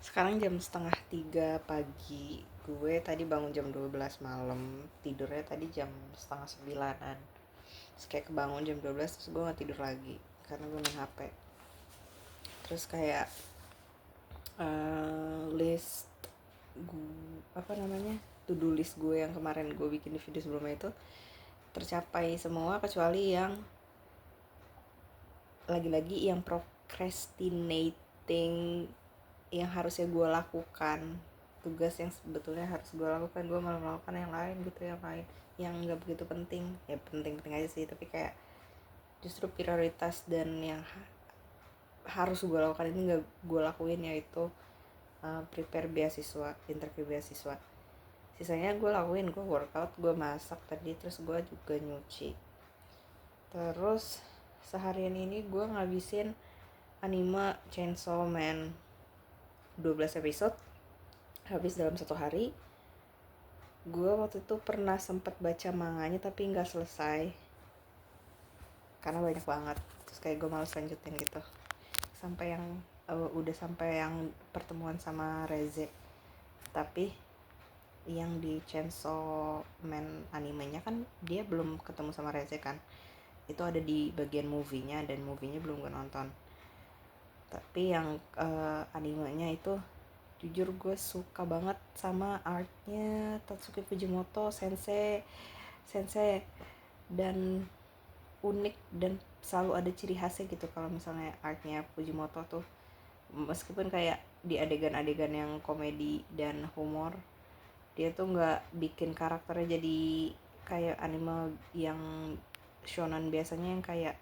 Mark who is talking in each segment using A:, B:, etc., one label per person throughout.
A: Sekarang jam setengah 3 pagi. Gue tadi bangun jam 12 malam. Tidurnya tadi jam setengah 9-an. Terus kayak kebangun jam 12 terus gue gak tidur lagi karena gue main HP. Terus kayak list gue, apa namanya, to do list gue yang kemarin gue bikin di video sebelumnya itu tercapai semua kecuali yang lagi-lagi yang procrastinating, yang harusnya gue lakukan, tugas yang sebetulnya harus gue lakukan gue malah melakukan yang lain gitu, yang lain yang nggak begitu penting. Ya penting-penting aja sih, tapi kayak justru prioritas dan yang harus gue lakukan ini nggak gue lakuin, yaitu prepare beasiswa, interview beasiswa. Sisanya gue lakuin, gue workout, gue masak tadi, terus gue juga nyuci. Terus seharian ini gue ngabisin anime Chainsaw Man 12 episode habis dalam satu hari. Gue waktu itu pernah sempet baca manganya tapi nggak selesai karena banyak banget, terus kayak gue males lanjutin gitu sampai yang udah sampai yang pertemuan sama Reze. Tapi yang di Chainsaw Man animenya kan dia belum ketemu sama Reze kan, itu ada di bagian movie-nya, dan movie-nya belum gue nonton. Tapi yang animenya itu jujur gue suka banget sama artnya Tatsuki Fujimoto sensei dan unik, dan selalu ada ciri khasnya gitu kalau misalnya artnya Fujimoto tuh. Meskipun kayak di adegan-adegan yang komedi dan humor, dia tuh nggak bikin karakternya jadi kayak anime yang shonen biasanya, yang kayak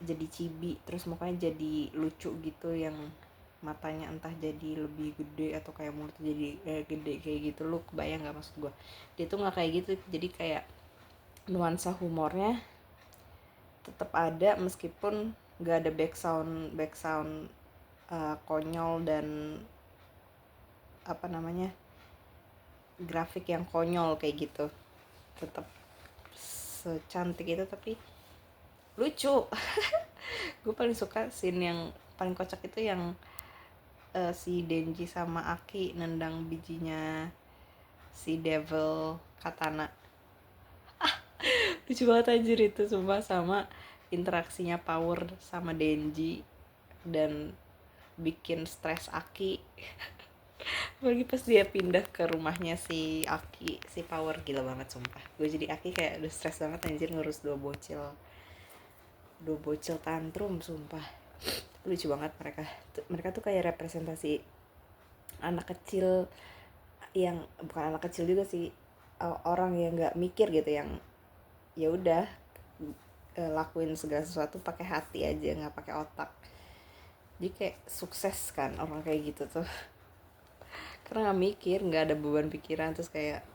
A: jadi chibi terus mukanya jadi lucu gitu, yang matanya entah jadi lebih gede atau kayak mulutnya jadi gede kayak gitu. Lu kebayang nggak maksud gue? Dia tuh nggak kayak gitu, jadi kayak nuansa humornya tetap ada meskipun nggak ada backsound konyol dan apa namanya, grafik yang konyol kayak gitu. Tetap secantik itu tapi lucu. Gue paling suka scene yang paling kocak itu yang si Denji sama Aki nendang bijinya si Devil Katana. Lucu banget anjir itu sumpah, sama interaksinya Power sama Denji dan bikin stres Aki. Apalagi pas dia pindah ke rumahnya si Aki, si Power, gila banget sumpah. Gue jadi Aki kayak udah stres banget anjir ngurus dua bocil tantrum sumpah. Lucu banget mereka tuh kayak representasi anak kecil, yang bukan anak kecil juga sih, orang yang nggak mikir gitu, yang ya udah lakuin segala sesuatu pakai hati aja, nggak pakai otak. Jadi kayak sukses kan orang kayak gitu tuh, karena nggak mikir, nggak ada beban pikiran, terus kayak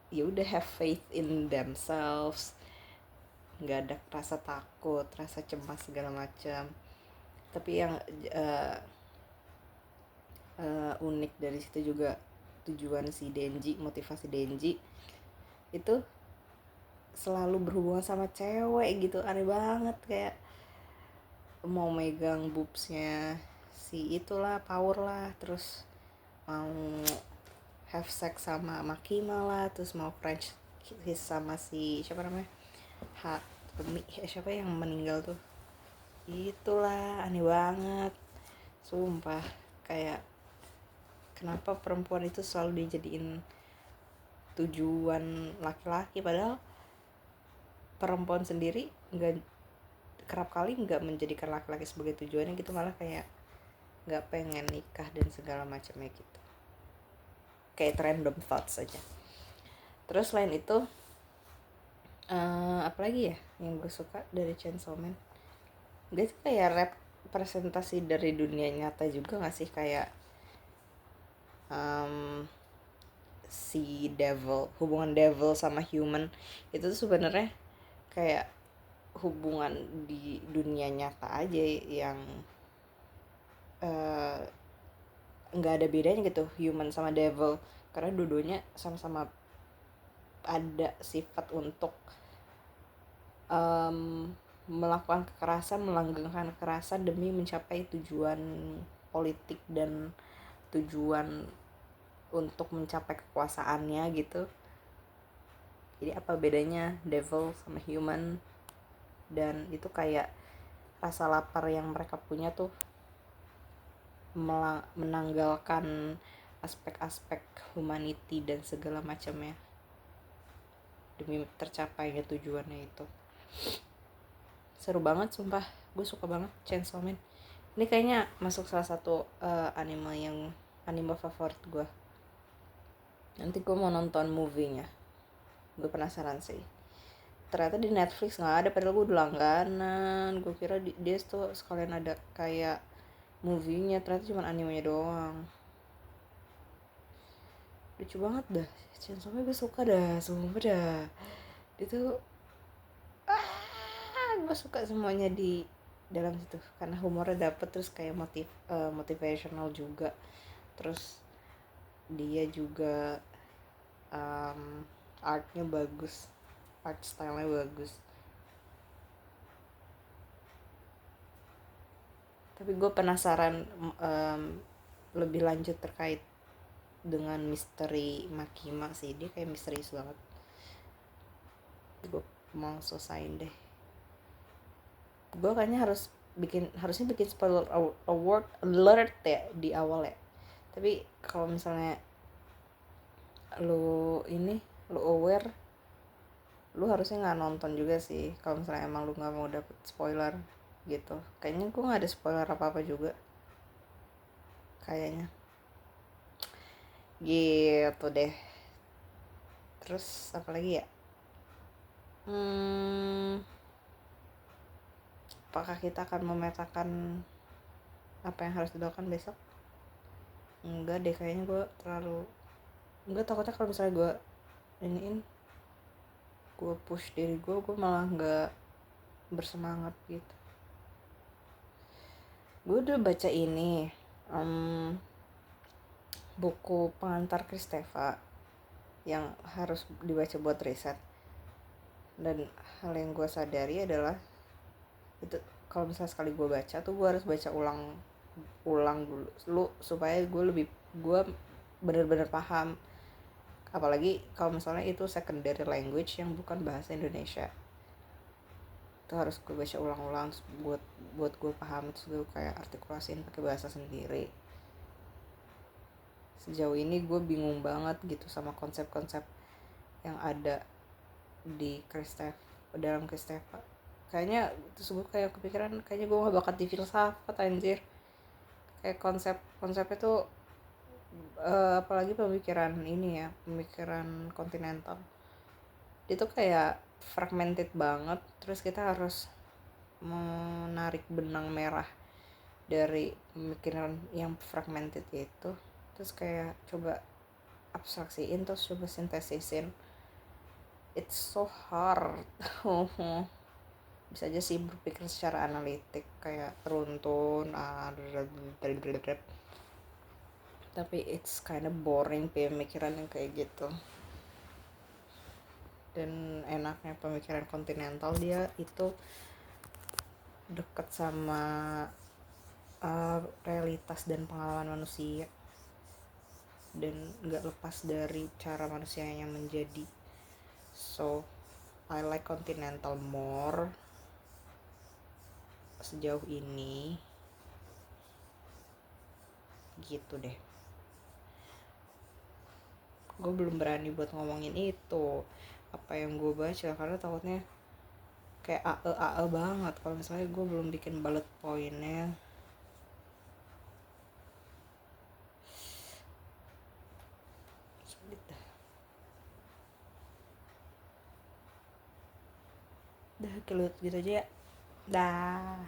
A: ya udah have faith in themselves, nggak ada rasa takut, rasa cemas segala macam. Tapi yang unik dari situ juga tujuan si Denji, motivasi Denji itu selalu berhubungan sama cewek gitu, aneh banget. Kayak mau megang boobsnya si itulah Power lah, terus mau have sex sama Makima lah, terus mau French kiss sama si siapa namanya, siapa yang meninggal tuh, itulah aneh banget sumpah. Kayak kenapa perempuan itu selalu dijadiin tujuan laki-laki, padahal perempuan sendiri nggak, kerap kali nggak menjadikan laki-laki sebagai tujuannya gitu, malah kayak nggak pengen nikah dan segala macamnya gitu. Kayak random thoughts aja. Terus selain itu apa lagi ya yang gue suka dari Chainsaw Man? Dia tuh kayak representasi dari dunia nyata juga gak sih? Kayak si devil, hubungan devil sama human itu tuh sebenarnya kayak hubungan di dunia nyata aja, yang nggak ada bedanya gitu, human sama devil, karena dua-duanya sama-sama ada sifat untuk melakukan kekerasan, melanggengkan kekerasan demi mencapai tujuan politik dan tujuan untuk mencapai kekuasaannya gitu. Jadi apa bedanya devil sama human, dan itu kayak rasa lapar yang mereka punya tuh menanggalkan aspek-aspek humanity dan segala macamnya demi tercapainya tujuannya itu. Seru banget sumpah, gue suka banget Chainsaw Man. Ini kayaknya masuk salah satu anime favorit gue. Nanti gue mau nonton movie-nya, gue penasaran sih. Ternyata di Netflix nggak ada, padahal gue udah langganan. Gue kira dia tuh sekalian ada kayak movie-nya, ternyata cuma animenya doang. Lucu banget dah, Chainsaw Man gue suka dah, sumpah dah. Itu gue suka semuanya di dalam situ karena humornya dapet, terus kayak motivational juga, terus dia juga artnya bagus, art style-nya bagus. Tapi gue penasaran lebih lanjut terkait dengan misteri Makima sih, dia kayak misterius banget. Gue mau selesain deh. Gue kayaknya harusnya bikin spoiler alert ya di awal ya. Tapi kalau misalnya lu aware, lu harusnya nggak nonton juga sih kalau misalnya emang lu nggak mau dapet spoiler gitu. Kayaknya gue nggak ada spoiler apa juga kayaknya gitu deh. Terus apa lagi ya, apakah kita akan memetakan apa yang harus dilakukan besok? Enggak deh, kayaknya gue enggak, takutnya kalau misalnya gue gue push diri gue malah nggak bersemangat gitu. Gue udah baca ini buku pengantar Kristeva yang harus dibaca buat riset, dan hal yang gue sadari adalah itu kalau misalnya sekali gue baca tuh gue harus baca ulang dulu supaya gue benar-benar paham, apalagi kalau misalnya itu secondary language yang bukan bahasa Indonesia. Itu harus gue baca ulang-ulang buat gue paham, terus gue kayak artikulasiin pakai bahasa sendiri. Sejauh ini gue bingung banget gitu sama konsep-konsep yang ada di dalam Kristeva. Kayaknya terus gue kayak kepikiran, kayaknya gue gak bakat di filsafat anjir. Kayak konsepnya tuh apalagi pemikiran kontinental, dia tuh kayak fragmented banget. Terus kita harus menarik benang merah dari pemikiran yang fragmented itu, terus kayak coba abstraksiin, terus coba sintesisin. It's so hard. Bisa aja sih berpikir secara analitik kayak runtun, tapi it's kinda boring pemikiran yang kayak gitu. Dan enaknya pemikiran kontinental, dia itu deket sama realitas dan pengalaman manusia, dan gak lepas dari cara manusianya menjadi. So I like continental more sejauh ini gitu deh. Gue belum berani buat ngomongin itu apa yang gue baca karena takutnya kayak AE banget kalau misalnya gue belum bikin bullet pointnya. Sulit dah kelut gitu aja ya. Dah.